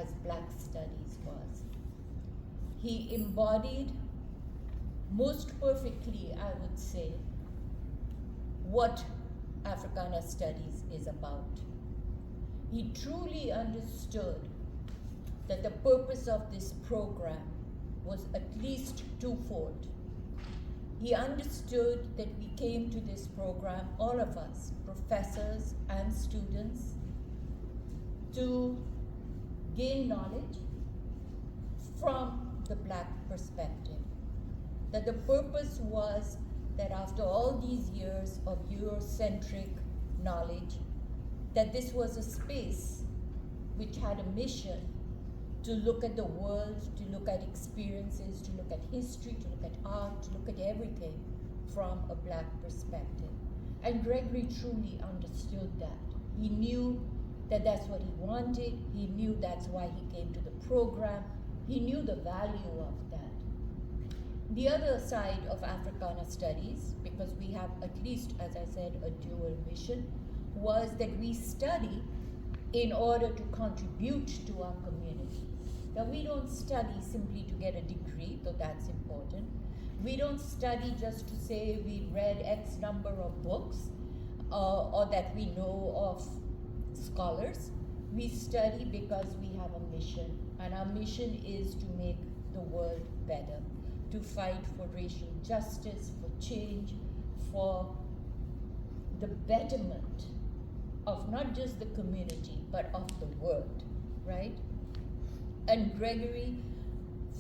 as Black Studies was. He embodied most perfectly, I would say, what Africana Studies is about. He truly understood that the purpose of this program was at least twofold. He understood that we came to this program, all of us, professors and students, to gain knowledge from the Black perspective. That the purpose was that after all these years of Eurocentric knowledge, that this was a space which had a mission to look at the world, to look at experiences, to look at history, to look at art, to look at everything from a Black perspective. And Gregory truly understood that. He knew that that's what he wanted. He knew that's why he came to the program. He knew the value of that. The other side of Africana Studies, because we have at least, as I said, a dual mission, was that we study in order to contribute to our community. Now, we don't study simply to get a degree, though that's important. We don't study just to say we read X number of books or that we know of scholars. We study because we have a mission, and our mission is to make the world better, to fight for racial justice, for change, for the betterment of not just the community, but of the world, right? And Gregory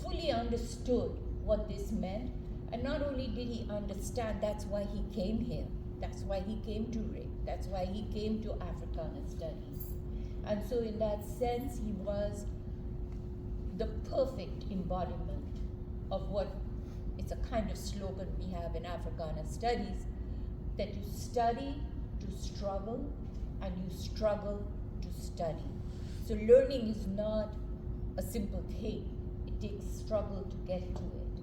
fully understood what this meant, and not only did he understand, that's why he came here. That's why he came to RIC. That's why he came to Africana Studies. And so in that sense, he was the perfect embodiment of what, it's a kind of slogan we have in Africana Studies, that you study to struggle, and you struggle to study. So learning is not a simple thing. It takes struggle to get to it.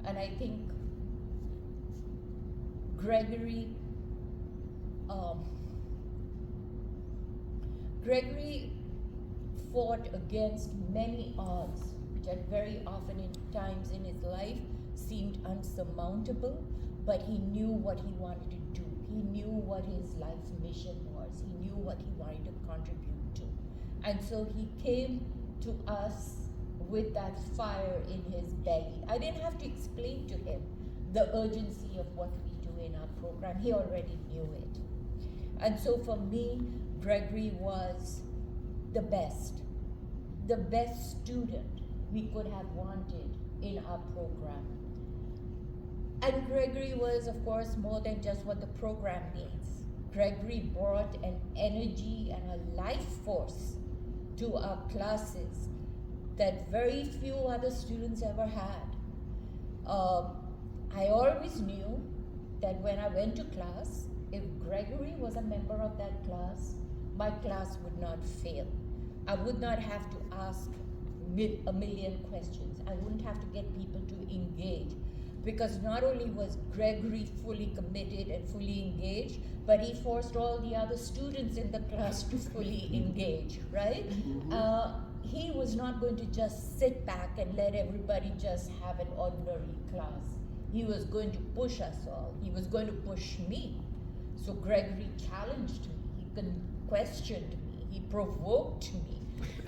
And I think Gregory fought against many odds, which had very often in times in his life seemed unsurmountable, but he knew what he wanted to do. He knew what his life mission was. He knew what he wanted to contribute to. And so he came to us with that fire in his belly. I didn't have to explain to him the urgency of what we do in our program. He already knew it. And so for me, Gregory was the best student we could have wanted in our program. And Gregory was, of course, more than just what the program needs. Gregory brought an energy and a life force to our classes that very few other students ever had. I always knew that when I went to class, if Gregory was a member of that class, my class would not fail. I would not have to ask a million questions. I wouldn't have to get people to engage, because not only was Gregory fully committed and fully engaged, but he forced all the other students in the class to fully engage, right? He was not going to just sit back and let everybody just have an ordinary class. He was going to push us all. He was going to push me. So Gregory challenged me. He questioned me. He provoked me.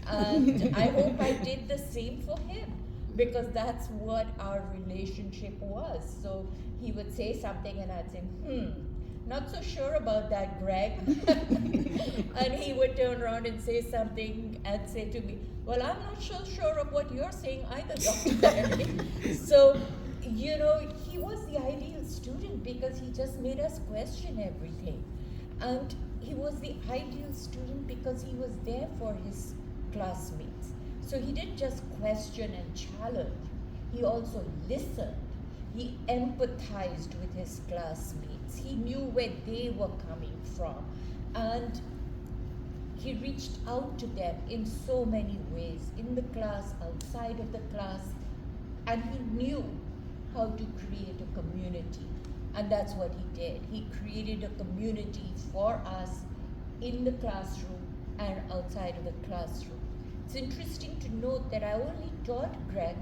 And I hope I did the same for him, because that's what our relationship was. So he would say something and I'd say, not so sure about that, Greg. And he would turn around and say something and say to me, well, I'm not so sure of what you're saying either, Dr. Berry. So, you know, he was the ideal student because he just made us question everything. And he was the ideal student because he was there for his classmates. So he didn't just question and challenge, he also listened. He empathized with his classmates. He knew where they were coming from. And he reached out to them in so many ways, in the class, outside of the class. And he knew how to create a community. And that's what he did. He created a community for us in the classroom and outside of the classroom. It's interesting to note that I only taught Greg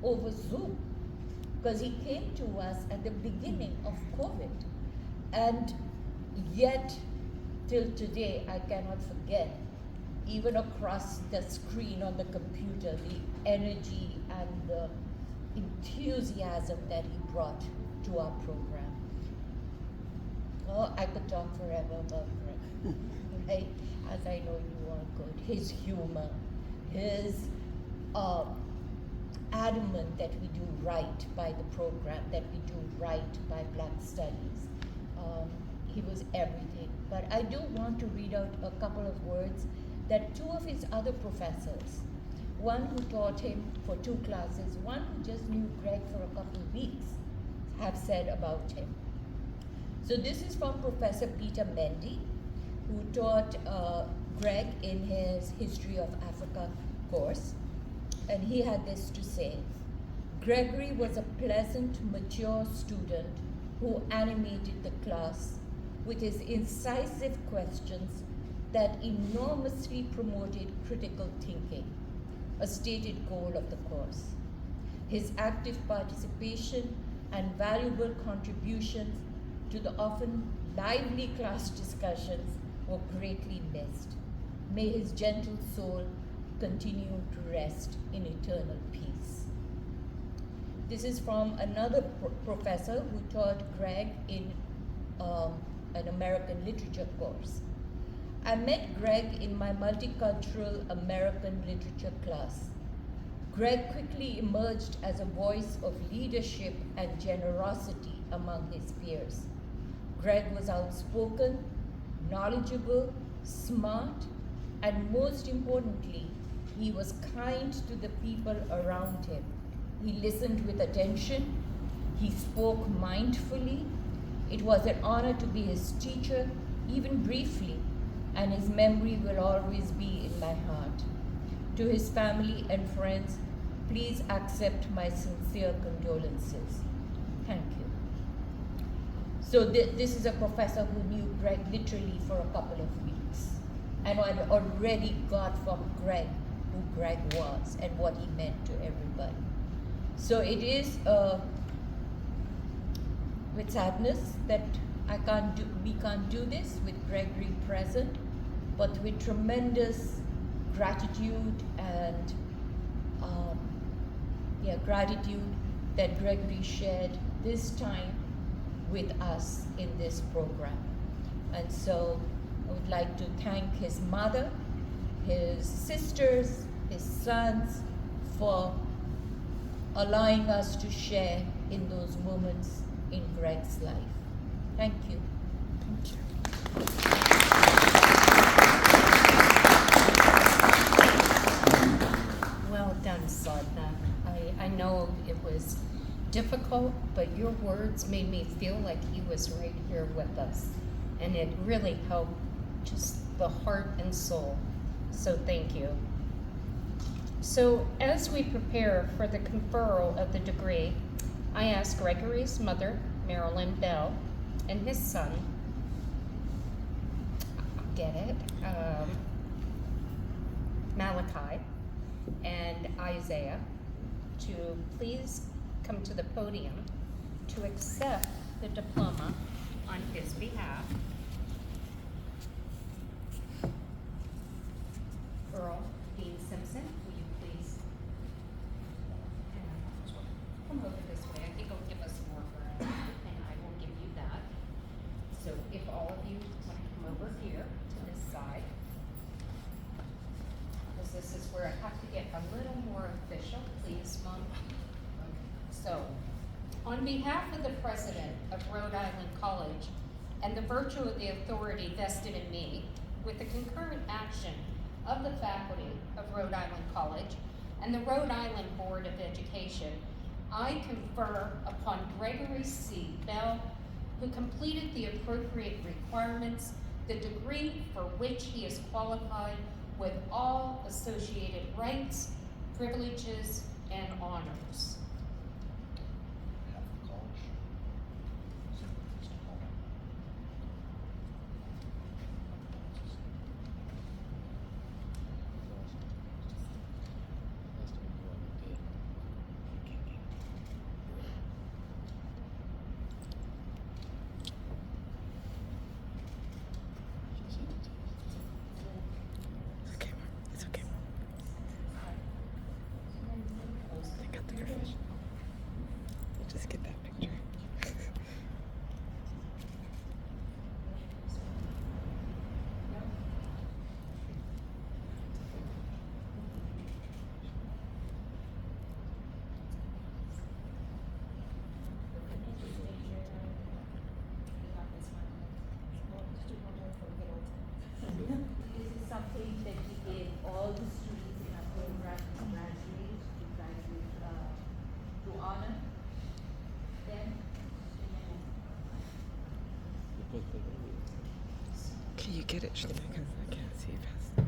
over Zoom because he came to us at the beginning of COVID. And yet, till today, I cannot forget, even across the screen on the computer, the energy and the enthusiasm that he brought to our program. Oh, I could talk forever about Greg, right? As I know you all could. His humor, his adamant that we do right by the program, that we do right by Black Studies. He was everything. But I do want to read out a couple of words that two of his other professors, one who taught him for 2 classes, one who just knew Greg for a couple of weeks, have said about him. So this is from Professor Peter Mendy, who taught Greg in his History of Africa course. And he had this to say: Gregory was a pleasant, mature student who animated the class with his incisive questions that enormously promoted critical thinking, a stated goal of the course. His active participation and valuable contributions to the often lively class discussions were greatly missed. May his gentle soul continue to rest in eternal peace. This is from another professor who taught Greg in an American literature course. I met Greg in my multicultural American literature class. Greg quickly emerged as a voice of leadership and generosity among his peers. Greg was outspoken, knowledgeable, smart, and most importantly, he was kind to the people around him. He listened with attention. He spoke mindfully. It was an honor to be his teacher, even briefly, and his memory will always be in my heart. To his family and friends, please accept my sincere condolences. Thank you. So this is a professor who knew Greg literally for a couple of weeks and had already got from Greg who Greg was and what he meant to everybody. So it is with sadness that we can't do this with Gregory present, but with tremendous gratitude and gratitude that Gregory shared this time with us in this program. And so I would like to thank his mother, his sisters, his sons for allowing us to share in those moments in Greg's life. Thank you. Thank you. Well done, Sadhna. I know it was difficult, but your words made me feel like he was right here with us. And it really helped just the heart and soul. So thank you. So as we prepare for the conferral of the degree, I asked Gregory's mother, Marilyn Bell, and his son, Malachi and Isaiah, to please come to the podium to accept the diploma on his behalf. Earl Dean Simpson, will you please come over this way? I think it'll give us more room, and I will give you that. So if all of you want to come over here to this side, because this is where I have to get a little more official, please, Mom. So, on behalf of the president of Rhode Island College and the virtue of the authority vested in me, with the concurrent action of the faculty of Rhode Island College and the Rhode Island Board of Education, I confer upon Gregory C. Bell, who completed the appropriate requirements, the degree for which he is qualified with all associated rights, privileges, and honors. get it, Shamika, because I can't see past.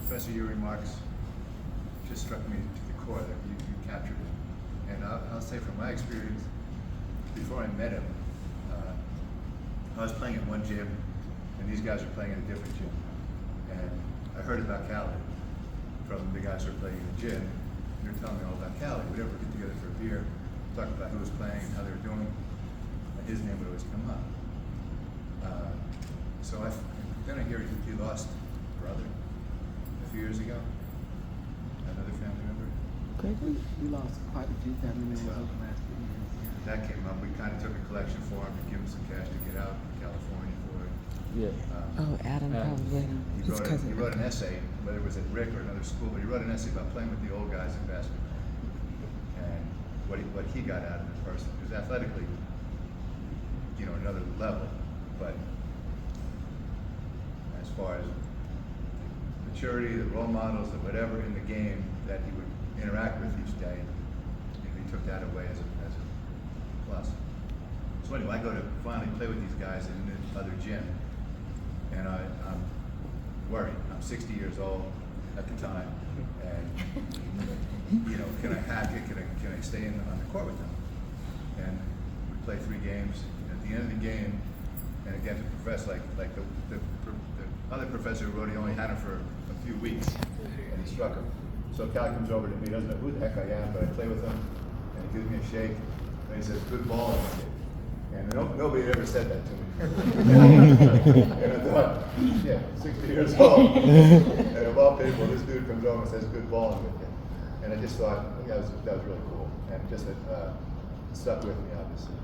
Professor, your remarks just struck me to the core that you captured it. And I'll say from my experience, before I met him, I was playing at one gym, and these guys are playing at a different gym. And I heard about Cali from the guys who are playing in the gym. They were telling me all about Cali. We'd ever get together for a beer, talk about who was playing and how they were doing, and his name would always come up. Then I hear he lost a brother a few years ago, another family member. Gregory? We lost quite a few family members over the last few years. That came up. We kind of took a collection for him to give him some cash to get out in California for it. Yeah. Oh, Adam probably. He wrote an essay, whether it was at Rick or another school, but he wrote an essay about playing with the old guys in basketball and what he got out of it personally. Because athletically, another level, but as far as maturity, the role models, the whatever in the game that he would interact with each day, he took that away as a plus. So anyway, I go to finally play with these guys in another gym, and I'm worried. I'm 60 years old at the time, and can I hack it? Can I stay on the court with them? And we play 3 games. And at the end of the game, and again, the professor, like the other professor who wrote, he only had him for a few weeks, and he struck him. So Cal comes over to me, doesn't know who the heck I am, but I play with him, and he gives me a shake, and he says, "Good ball." And nobody had ever said that to me. And I thought, yeah, 60 years old, and of all people, this dude comes over and says, "Good ball." And I just thought, that was really cool, and just it stuck with me, obviously,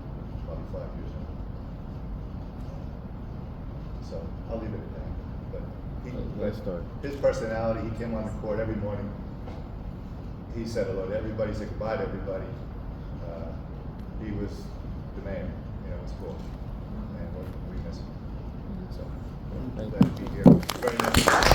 probably 5 years now. So I'll leave it at that. But his personality, he came on the court every morning. He said hello to everybody, said goodbye to everybody. He was the man, it was cool. And we miss him. So glad to be here. Very nice.